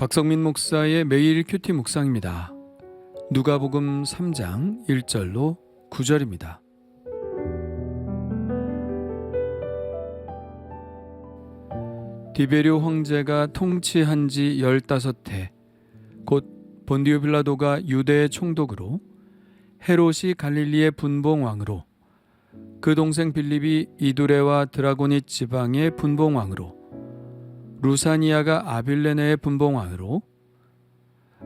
박성민 목사의 매일 큐티 묵상입니다. 누가복음 3장 1절로 9절입니다. 디베료 황제가 통치한 지 15해, 곧 본디오 빌라도가 유대의 총독으로, 헤롯이 갈릴리의 분봉왕으로, 그 동생 빌립이 이두레와 드라고니 지방의 분봉왕으로, 루사니아가 아빌레네의 분봉왕으로,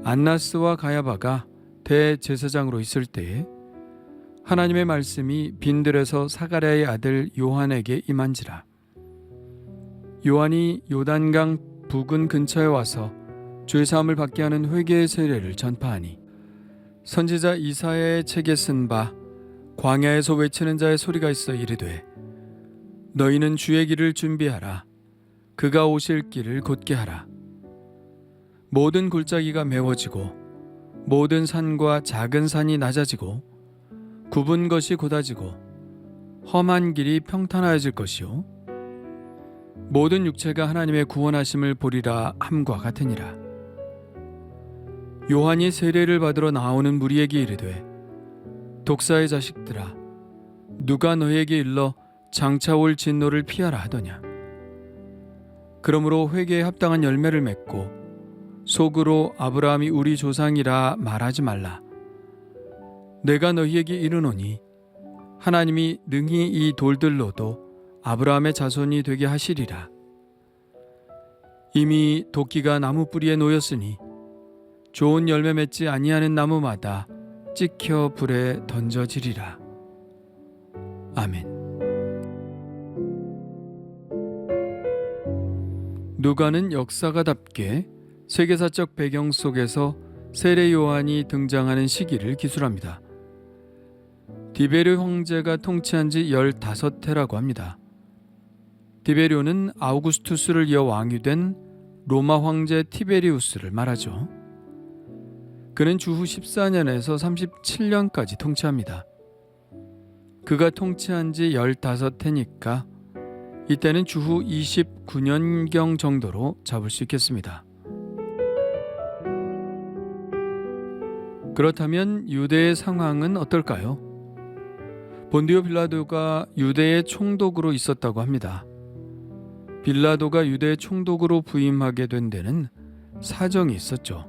안나스와 가야바가 대제사장으로 있을 때에 하나님의 말씀이 빈들에서 사가랴의 아들 요한에게 임한지라. 요한이 요단강 부근 근처에 와서 죄사함을 받게 하는 회개의 세례를 전파하니, 선지자 이사야의 책에 쓴 바 광야에서 외치는 자의 소리가 있어 이르되, 너희는 주의 길을 준비하라. 그가 오실 길을 곧게 하라. 모든 골짜기가 메워지고 모든 산과 작은 산이 낮아지고 굽은 것이 곧아지고 험한 길이 평탄하여질 것이요 모든 육체가 하나님의 구원하심을 보리라 함과 같으니라. 요한이 세례를 받으러 나오는 무리에게 이르되, 독사의 자식들아, 누가 너희에게 일러 장차 올 진노를 피하라 하더냐. 그러므로 회개에 합당한 열매를 맺고 속으로 아브라함이 우리 조상이라 말하지 말라. 내가 너희에게 이르노니 하나님이 능히 이 돌들로도 아브라함의 자손이 되게 하시리라. 이미 도끼가 나무 뿌리에 놓였으니 좋은 열매 맺지 아니하는 나무마다 찍혀 불에 던져지리라. 아멘. 누가는 역사가답게 세계사적 배경 속에서 세례 요한이 등장하는 시기를 기술합니다. 디베료 황제가 통치한 지 15해라고 합니다. 디베료는 아우구스투스를 이어 왕이 된 로마 황제 티베리우스를 말하죠. 그는 주후 14년에서 37년까지 통치합니다. 그가 통치한 지 15해니까 이때는 주후 29년경 정도로 잡을 수 있겠습니다. 그렇다면 유대의 상황은 어떨까요? 본디오 빌라도가 유대의 총독으로 있었다고 합니다. 빌라도가 유대의 총독으로 부임하게 된 데는 사정이 있었죠.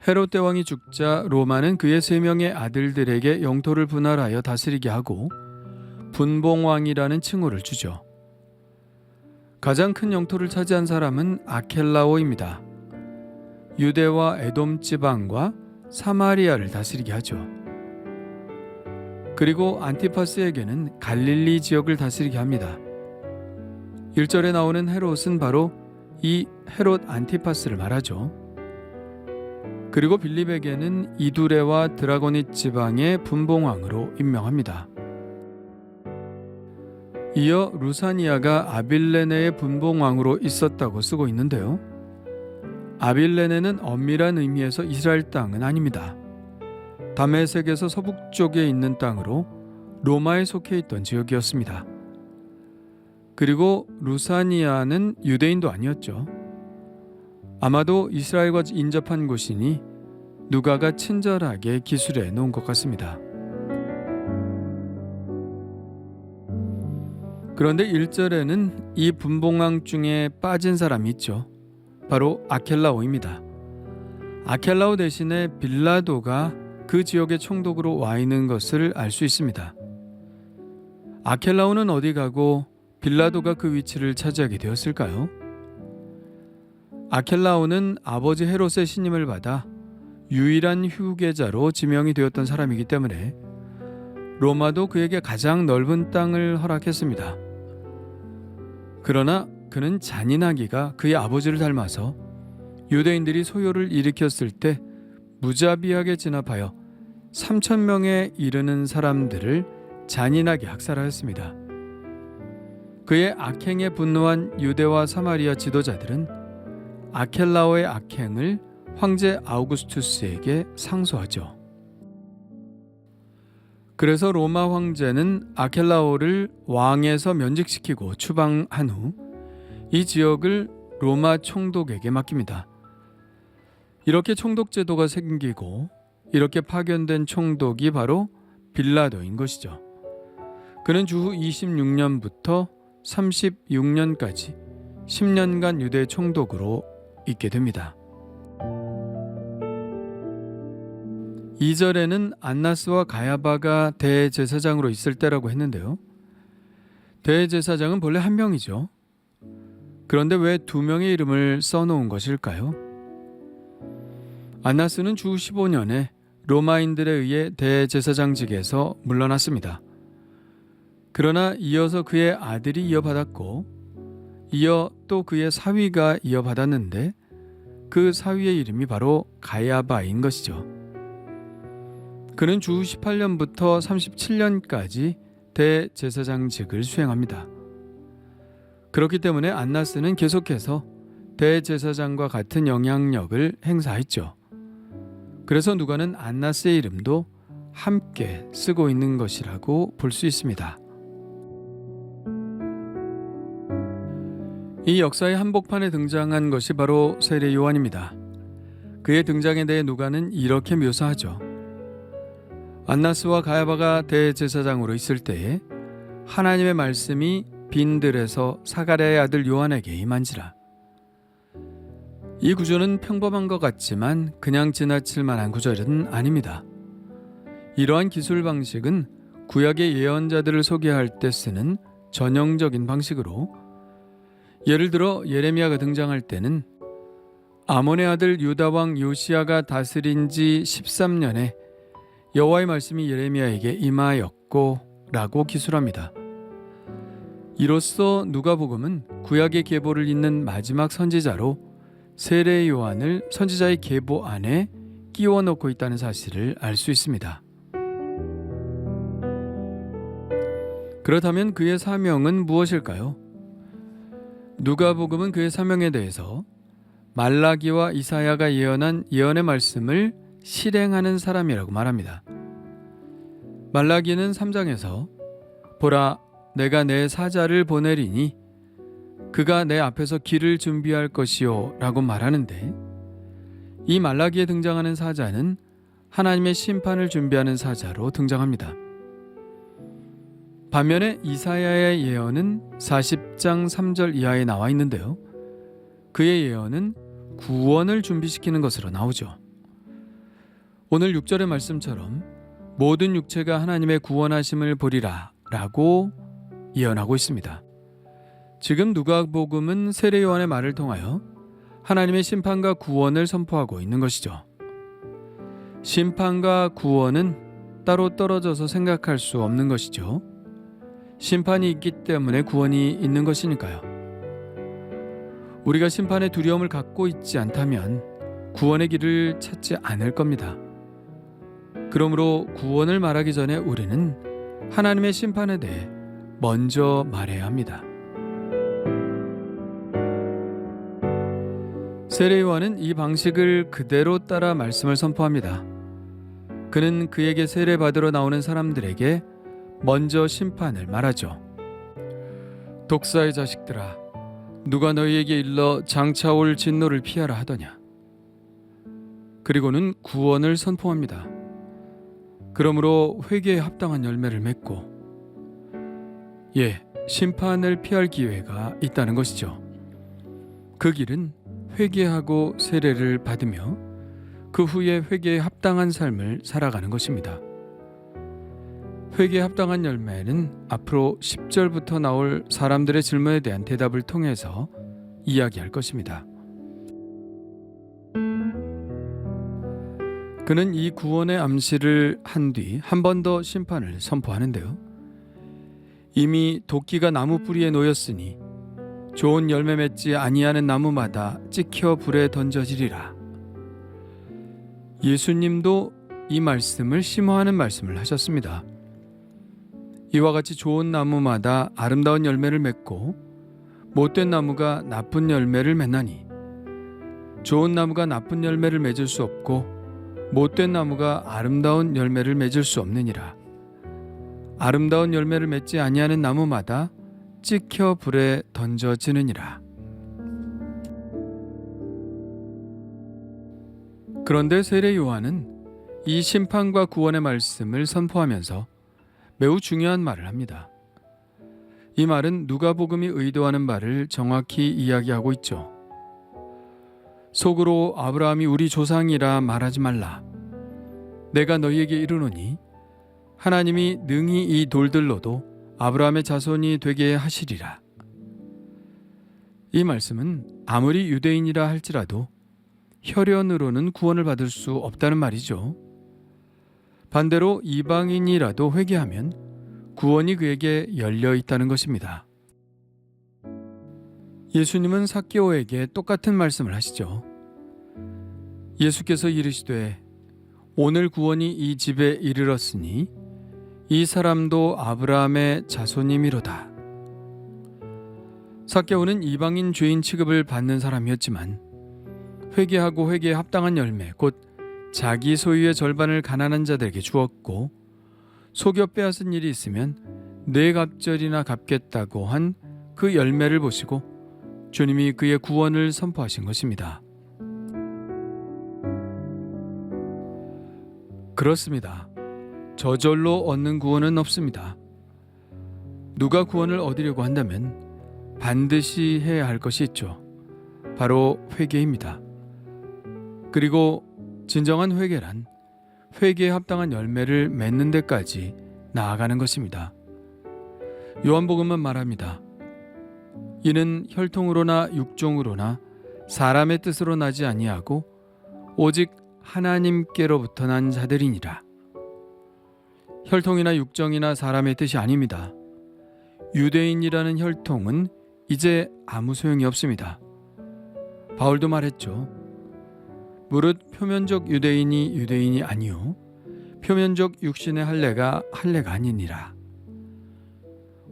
헤롯 대왕이 죽자 로마는 그의 3명의 아들들에게 영토를 분할하여 다스리게 하고 분봉왕이라는 칭호를 주죠. 가장 큰 영토를 차지한 사람은 아켈라오입니다. 유대와 에돔 지방과 사마리아를 다스리게 하죠. 그리고 안티파스에게는 갈릴리 지역을 다스리게 합니다. 1절에 나오는 헤롯은 바로 이 헤롯 안티파스를 말하죠. 그리고 빌립에게는 이두레와 드라고니 지방의 분봉왕으로 임명합니다. 이어 루사니아가 아빌레네의 분봉왕으로 있었다고 쓰고 있는데요. 아빌레네는 엄밀한 의미에서 이스라엘 땅은 아닙니다. 다메섹에서 서북쪽에 있는 땅으로 로마에 속해 있던 지역이었습니다. 그리고 루사니아는 유대인도 아니었죠. 아마도 이스라엘과 인접한 곳이니 누가가 친절하게 기술해 놓은 것 같습니다. 그런데 1절에는 이 분봉왕 중에 빠진 사람이 있죠. 바로 아켈라오입니다. 아켈라오 대신에 빌라도가 그 지역의 총독으로 와 있는 것을 알 수 있습니다. 아켈라오는 어디 가고 빌라도가 그 위치를 차지하게 되었을까요? 아켈라오는 아버지 헤롯의 신임을 받아 유일한 후계자로 지명이 되었던 사람이기 때문에 로마도 그에게 가장 넓은 땅을 허락했습니다. 그러나 그는 잔인하기가 그의 아버지를 닮아서 유대인들이 소요를 일으켰을 때 무자비하게 진압하여 3,000명에 이르는 사람들을 잔인하게 학살하였습니다. 그의 악행에 분노한 유대와 사마리아 지도자들은 아켈라오의 악행을 황제 아우구스투스에게 상소하죠. 그래서 로마 황제는 아켈라오를 왕에서 면직시키고 추방한 후 이 지역을 로마 총독에게 맡깁니다. 이렇게 총독 제도가 생기고 이렇게 파견된 총독이 바로 빌라도인 것이죠. 그는 주후 26년부터 36년까지 10년간 유대 총독으로 있게 됩니다. 2절에는 안나스와 가야바가 대제사장으로 있을 때라고 했는데요. 대제사장은 본래 한 명이죠. 그런데 왜 두 명의 이름을 써놓은 것일까요? 안나스는 주 15년에 로마인들에 의해 대제사장직에서 물러났습니다. 그러나 이어서 그의 아들이 이어받았고 이어 또 그의 사위가 이어받았는데 그 사위의 이름이 바로 가야바인 것이죠. 그는 주 18년부터 37년까지 대제사장직을 수행합니다. 그렇기 때문에 안나스는 계속해서 대제사장과 같은 영향력을 행사했죠. 그래서 누가는 안나스의 이름도 함께 쓰고 있는 것이라고 볼 수 있습니다. 이 역사의 한복판에 등장한 것이 바로 세례 요한입니다. 그의 등장에 대해 누가는 이렇게 묘사하죠. 안나스와 가야바가 대제사장으로 있을 때에 하나님의 말씀이 빈들에서 사가랴의 아들 요한에게 임한지라. 이 구조는 평범한 것 같지만 그냥 지나칠 만한 구절은 아닙니다. 이러한 기술 방식은 구약의 예언자들을 소개할 때 쓰는 전형적인 방식으로, 예를 들어 예레미야가 등장할 때는 아몬의 아들 유다 왕 요시야가 다스린 지 13년에 여호와의 말씀이 예레미야에게 임하였고 라고 기술합니다. 이로써 누가복음은 구약의 계보를 잇는 마지막 선지자로 세례 요한을 선지자의 계보 안에 끼워 넣고 있다는 사실을 알 수 있습니다. 그렇다면 그의 사명은 무엇일까요? 누가복음은 그의 사명에 대해서 말라기와 이사야가 예언한 예언의 말씀을 실행하는 사람이라고 말합니다. 말라기는 3장에서 보라, 내가 내 사자를 보내리니 그가 내 앞에서 길을 준비할 것이요 라고 말하는데, 이 말라기에 등장하는 사자는 하나님의 심판을 준비하는 사자로 등장합니다. 반면에 이사야의 예언은 40장 3절 이하에 나와 있는데요. 그의 예언은 구원을 준비시키는 것으로 나오죠. 오늘 6절의 말씀처럼 모든 육체가 하나님의 구원하심을 보리라 라고 예언하고 있습니다. 지금 누가복음은 세례 요한의 말을 통하여 하나님의 심판과 구원을 선포하고 있는 것이죠. 심판과 구원은 따로 떨어져서 생각할 수 없는 것이죠. 심판이 있기 때문에 구원이 있는 것이니까요. 우리가 심판의 두려움을 갖고 있지 않다면 구원의 길을 찾지 않을 겁니다. 그러므로 구원을 말하기 전에 우리는 하나님의 심판에 대해 먼저 말해야 합니다. 세례 요한은 이 방식을 그대로 따라 말씀을 선포합니다. 그는 그에게 세례 받으러 나오는 사람들에게 먼저 심판을 말하죠. 독사의 자식들아, 누가 너희에게 일러 장차 올 진노를 피하라 하더냐. 그리고는 구원을 선포합니다. 그러므로 회개에 합당한 열매를 맺고, 심판을 피할 기회가 있다는 것이죠. 그 길은 회개하고 세례를 받으며 그 후에 회개에 합당한 삶을 살아가는 것입니다. 회개에 합당한 열매는 앞으로 10절부터 나올 사람들의 질문에 대한 대답을 통해서 이야기할 것입니다. 그는 이 구원의 암시를 한 뒤 한 번 더 심판을 선포하는데요. 이미 도끼가 나무 뿌리에 놓였으니 좋은 열매 맺지 아니하는 나무마다 찍혀 불에 던져지리라. 예수님도 이 말씀을 심화하는 말씀을 하셨습니다. 이와 같이 좋은 나무마다 아름다운 열매를 맺고 못된 나무가 나쁜 열매를 맺나니, 좋은 나무가 나쁜 열매를 맺을 수 없고 못된 나무가 아름다운 열매를 맺을 수 없느니라. 아름다운 열매를 맺지 아니하는 나무마다 찍혀 불에 던져지느니라. 그런데 세례 요한은 이 심판과 구원의 말씀을 선포하면서 매우 중요한 말을 합니다. 이 말은 누가복음이 의도하는 바를 정확히 이야기하고 있죠. 속으로 아브라함이 우리 조상이라 말하지 말라. 내가 너희에게 이르노니 하나님이 능히 이 돌들로도 아브라함의 자손이 되게 하시리라. 이 말씀은 아무리 유대인이라 할지라도 혈연으로는 구원을 받을 수 없다는 말이죠. 반대로 이방인이라도 회개하면 구원이 그에게 열려 있다는 것입니다. 예수님은 삭개오에게 똑같은 말씀을 하시죠. 예수께서 이르시되 오늘 구원이 이 집에 이르렀으니 이 사람도 아브라함의 자손이미로다. 삭개오는 이방인 죄인 취급을 받는 사람이었지만 회개하고 회개에 합당한 열매 곧 자기 소유의 절반을 가난한 자들에게 주었고 속여 빼앗은 일이 있으면 네 갑절이나 갚겠다고 한 그 열매를 보시고 주님이 그의 구원을 선포하신 것입니다. 그렇습니다. 저절로 얻는 구원은 없습니다. 누가 구원을 얻으려고 한다면 반드시 해야 할 것이 있죠. 바로 회개입니다. 그리고 진정한 회개란 회개에 합당한 열매를 맺는 데까지 나아가는 것입니다. 요한복음은 말합니다. 이는 혈통으로나 육종으로나 사람의 뜻으로 나지 아니하고 오직 하나님께로부터 난 자들이니라. 혈통이나 육정이나 사람의 뜻이 아닙니다. 유대인이라는 혈통은 이제 아무 소용이 없습니다. 바울도 말했죠. 무릇 표면적 유대인이 유대인이 아니요 표면적 육신의 할례가 할례가 아니니라.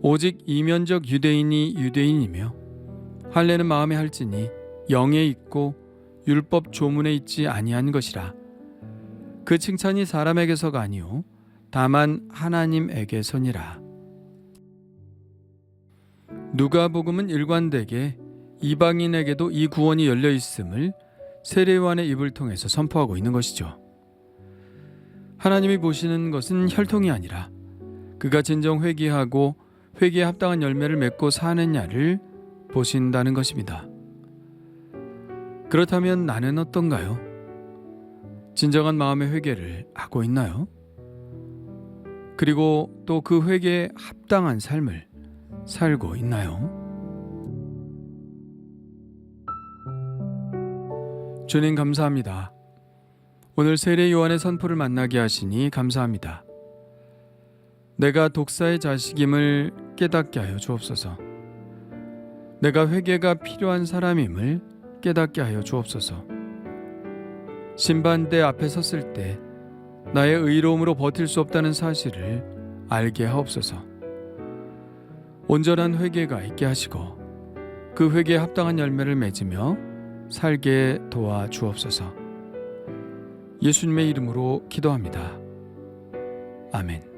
오직 이면적 유대인이 유대인이며 할례는 마음에 할지니 영에 있고 율법 조문에 있지 아니한 것이라. 그 칭찬이 사람에게서가 아니요 다만 하나님에게서니라. 누가복음은 일관되게 이방인에게도 이 구원이 열려 있음을 세례 요한의 입을 통해서 선포하고 있는 것이죠. 하나님이 보시는 것은 혈통이 아니라 그가 진정 회개하고 회개에 합당한 열매를 맺고 사느냐를 보신다는 것입니다. 그렇다면 나는 어떤가요? 진정한 마음의 회개를 하고 있나요? 그리고 또 그 회개에 합당한 삶을 살고 있나요? 주님 감사합니다. 오늘 세례 요한의 선포를 만나게 하시니 감사합니다. 내가 독사의 자식임을 깨닫게 하여 주옵소서. 내가 회개가 필요한 사람임을 깨닫게 하여 주옵소서. 심판대 앞에 섰을 때 나의 의로움으로 버틸 수 없다는 사실을 알게 하옵소서. 온전한 회개가 있게 하시고 그 회개에 합당한 열매를 맺으며 살게 도와 주옵소서. 예수님의 이름으로 기도합니다. 아멘.